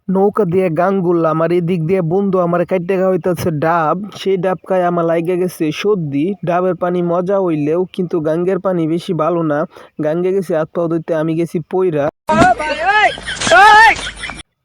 নৌকা দিয়ে গাং ঘুরলাম আর এদিক দিয়ে বন্ধু আমার কাইটে খাওয়াইতেছে ডাব। সেই ডাব খায় আমার লাইগা গেছে সর্দি। ডাবের পানি মজা হইলেও কিন্তু গাঙ্গের পানি বেশি ভালো না। গাঙ্গে গেছি হাত পা ধুইতে, আমি গেছি পইরা।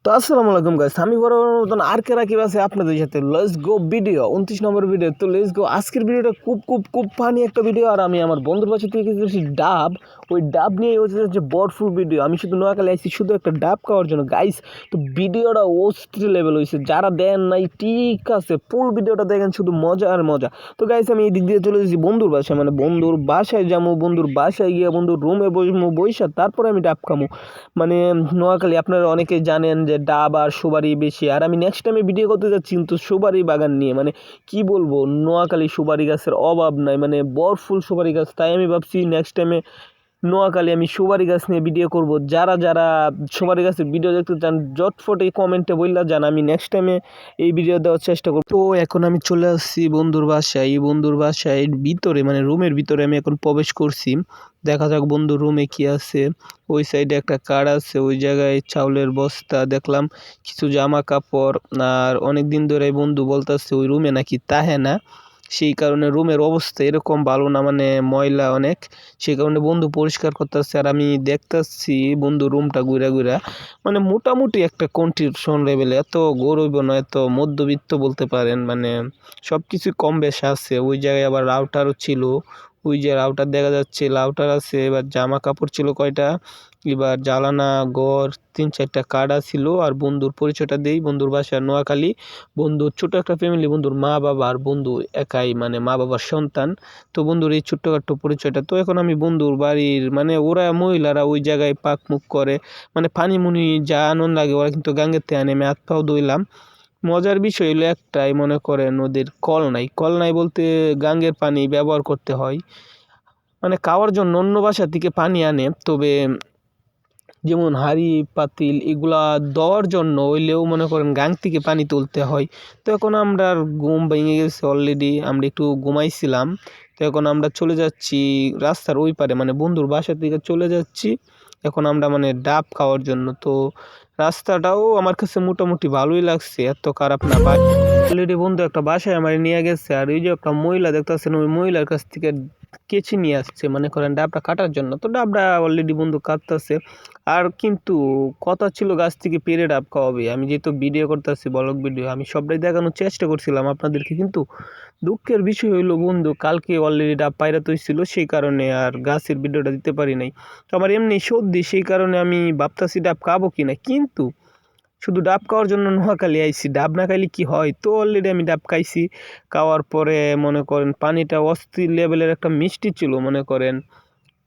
তো আসসালামু আলাইকুম গাইস, আমি বরাবর মতন আর কে রাকিব আছে আপনাদের সাথে। Let's go video 29 number video. তো লেটস গো, আজকের ভিডিওটা খুব খুব খুব ফানি একটা ভিডিও। আর আমি আমার বন্ধুর বাসা থেকে গেছি ডাব, ওই ডাব নিয়ে হচ্ছে বড়ফুল ভিডিও। আমি শুধু নোয়াখালী আইছি শুধু একটা ডাব খাওয়ার জন্য গাইস। তো ভিডিওটা অস্থির লেভেল হয়েছে, যারা দেন নাই ঠিক আছে ফুল ভিডিওটা দেখেন, শুধু মজা আর মজা। তো গাইস আমি এই দিক দিয়ে চলে এসেছি বন্ধুর বাসায়, মানে বন্ধুর বাসায় যাবো, বন্ধুর বাসায় গিয়ে বন্ধুর রুমে বসবো, বইসা তারপরে আমি ডাব খামো। মানে নোয়াখালী আপনারা অনেকেই জানেন যে ডাব আর সুপারি বেশি। আর আমি নেক্সট টাইমে ভিডিও করতে যাচ্ছি কিন্তু সুপারি বাগান নিয়ে। মানে কি বলবো, নোয়াখালী সুপারি গাছের অভাব নাই, মানে বরফুল সুপারি গাছ। তাই আমি ভাবছি নেক্সট টাইমে নোয়াখালী আমি সুপারি গাছ নিয়ে ভিডিও করব। যারা যারা সুপারি গাছের ভিডিও দেখতে চান জটফটে কমেন্টে বললা যান, আমি নেক্সট টাইমে এই ভিডিও দেওয়ার চেষ্টা করব। তো এখন আমি চলে আসছি বন্ধুর বাসায়। এই বন্ধুর বাসায় ভিতরে মানে রুমের ভিতরে আমি এখন প্রবেশ করছি। দেখা যাক বন্ধুর রুমে কি আছে। ওই সাইডে একটা কার আছে, ওই জায়গায় চাউলের বস্তা দেখলাম, কিছু জামা কাপড়। আর অনেক দিন ধরে বন্ধু বলতেছে ওই রুমে নাকি তাহে না, সেই কারণে রুমের অবস্থা এরকম ভালো না, মানে ময়লা অনেক। সেই কারণে বন্ধু পরিষ্কার করতেছে আর আমি দেখতেছি বন্ধু রুমটা ঘুরা ঘুরা। মানে মোটামুটি একটা কন্ডিশন লেভেলে, এত গরিব না, এত মধ্যবিত্ত বলতে পারেন। মানে সব কিছু কম বেশ আছে। ওই জায়গায় আবার রাউটারও ছিল, ওই যে রাউটার দেখা যাচ্ছে, রাউটার আছে। এবার জামা কাপড় ছিল কয়টা, এবার জ্বালানা ঘর 3-4টা কার্ডা ছিল। আর বন্ধুর পরিচয়টা দেই, বন্ধুর বাসা নোয়াখালী। বন্ধুর ছোট একটা ফ্যামিলি, বন্ধুর মা বাবা আর বন্ধু একাই, মানে মা বাবার সন্তান। তো বন্ধুর এই ছোট্টখাট্ট পরিচয়টা। তো এখন আমি বন্ধুর বাড়ির, মানে ওরা মহিলারা ওই জায়গায় পাক মুখ করে, মানে পানি মুনি যা আনন্দ লাগে ওরা কিন্তু গাঙ্গের থেকে নেমে হাত পাও ধুইলাম। মজার বিষয় হলো একটাই, মনে করেন ওদের কল নাই। কল নাই বলতে গাঙ্গের পানি ব্যবহার করতে হয়, মানে খাওয়ার জন্য অন্য বাসা থেকে পানি আনে। তবে যেমন হাঁড়ি পাতিল এগুলা দেওয়ার জন্য হইলেও মনে করেন গাং থেকে পানি তুলতে হয়। তো এখন আমরা ঘুম ভেঙে গেছে অলরেডি, আমরা একটু ঘুমাইছিলাম। তো এখন আমরা চলে যাচ্ছি রাস্তার ওই পারে, মানে বন্ধুর বাসা থেকে চলে যাচ্ছি এখন আমরা মানে ডাব খাওয়ার জন্য। তো রাস্তাটাও আমার কাছে মোটামুটি ভালোই লাগছে, এত খারাপ না। অলরেডি বন্ধু একটা বাসায় আমার নিয়ে গেছে, আর ওই যে একটা মহিলা দেখতেছেন, ওই মহিলার কাছ থেকে কেচি নিয়ে আসছে, মনে করেন ডাবটা কাটার জন্য। তো ডাবটা অলরেডি বন্ধু কাটতেছে। আর কিন্তু কথা ছিল গাছ থেকে পেরে ডাব খাওয়াবে। আমি যেহেতু ভিডিও করতেছি ব্লগ ভিডিও, আমি সবটাই দেখানোর চেষ্টা করছিলাম আপনাদেরকে, কিন্তু দুঃখের বিষয় হইলো বন্ধু কালকে অলরেডি ডাব পায়রাত হয়েছিল, সেই কারণে আর গাছের ভিডিওটা দিতে পারি নাই। তো আমার এমনি সর্দি, সেই কারণে আমি ভাবতাছি ডাব খাবো কিনা, কিন্তু শুধু ডাব খাওয়ার জন্য নোয়াখালী আইছি, ডাব না খাইলে কি হয়। তো অলরেডি আমি ডাব খাইছি। খাওয়ার পরে মনে করেন পানিটা অস্থির লেভেলের একটা মিষ্টি ছিল, মনে করেন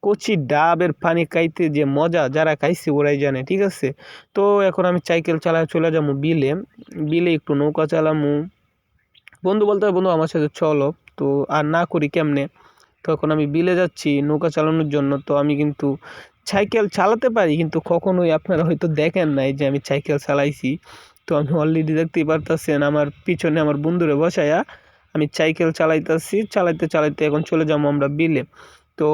কচি ডাবের পানি খাইতে যে মজা, যারা খাইছে ওরাই জানে, ঠিক আছে। তো এখন আমি সাইকেল চালায় চলে যাবো বিলে। বিলে একটু নৌকা চালামু। বন্ধু বলতে বন্ধু আমার সাথে চলো, তো আর না করি কেমনে। তো এখন আমি বিলে যাচ্ছি নৌকা চালানোর জন্য। তো আমি কিন্তু সাইকেল চালাতে পারি, কিন্তু কখনোই আপনারা হয়তো দেখেন নাই যে আমি সাইকেল চালাইছি। তো আমি অলরেডি দেখতেই পারতেছেন আমার পিছনে আমার বন্ধুরে বসায়া আমি সাইকেল চালাইতেছি। চালাইতে চালাইতে এখন চলে যাবো আমরা বিলে। তো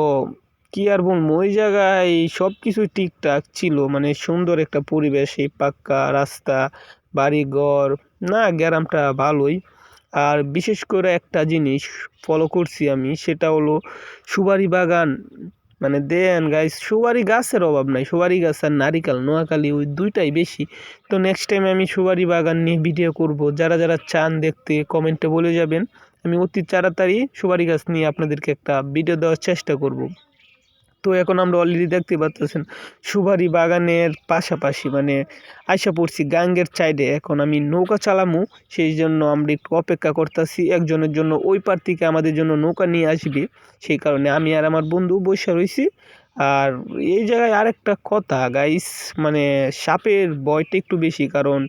কি আর বলবো, ওই জায়গায় সব কিছুই ঠিকঠাক ছিল, মানে সুন্দর একটা পরিবেশ, এই পাক্কা রাস্তা, বাড়িঘর, না গ্রামটা ভালোই। আর বিশেষ করে একটা জিনিস ফলো করছি আমি, সেটা হলো সুপারি বাগান। মানে দেন গাইস, সুপারি গাছের অভাব নাই, সুপারি গাছ আর নারিকেল নোয়াখালী ওই দুইটাই বেশি। তো নেক্সট টাইম আমি সুপারি বাগান নিয়ে ভিডিও করব। যারা যারা চান দেখতে কমেন্টে বলে যাবেন, আমি অতি তাড়াতাড়ি সুপারি গাছ নিয়ে আপনাদেরকে একটা ভিডিও দেওয়ার চেষ্টা করব। তো এখন আমরা অলরেডি দেখতে পাচ্ছেন সুপারি বাগানের পাশাপাশি মানে আইসা পড়ছি গাঙ্গের সাইডে। এখন আমি নৌকা চালামু, সেই জন্য আমরা একটু অপেক্ষা করতেছি একজনের জন্য, ওই পার থেকে আমাদের জন্য নৌকা নিয়ে আসবে। সেই কারণে আমি আর আমার বন্ধু বসে রয়েছি। আর এই জায়গায় আরেকটা কথা গাইস, মানে সাপের ভয়টা একটু বেশি, কারণ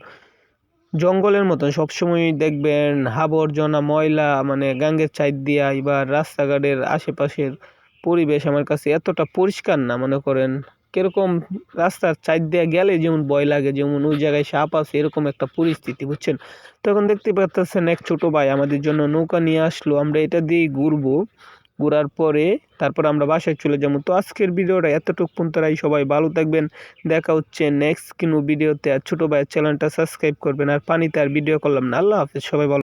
জঙ্গলের মতন সবসময় দেখবেন আবর্জনা ময়লা, মানে গাঙ্গের সাইড দিয়া। এবার রাস্তাঘাটের আশেপাশের পরিবেশ আমার কাছে এতটা পরিষ্কার না, মনে করেন কিরকম রাস্তার সাইড দিয়ে গেলে যেমন ভয় লাগে, যেমন ওই জায়গায় সাপ আছে এরকম একটা পরিস্থিতি, বুঝছেন। তখন দেখতে পাচ্ছেন এক ছোট ভাই আমাদের জন্য নৌকা নিয়ে আসলো, আমরা এটা দিয়েই ঘুরবো। ঘোরার পরে তারপর আমরা বাসায় চলে যাবো। তো আজকের ভিডিওটা এতটুকু পর্যন্তই, সবাই ভালো থাকবেন, দেখা হচ্ছে নেক্সট কোনো ভিডিওতে। আর ছোটো ভাইয়ের চ্যানেলটা সাবস্ক্রাইব করবেন। আর পানিতে আর ভিডিও করলাম না, আল্লাহ হাফেজ, সবাই ভালো।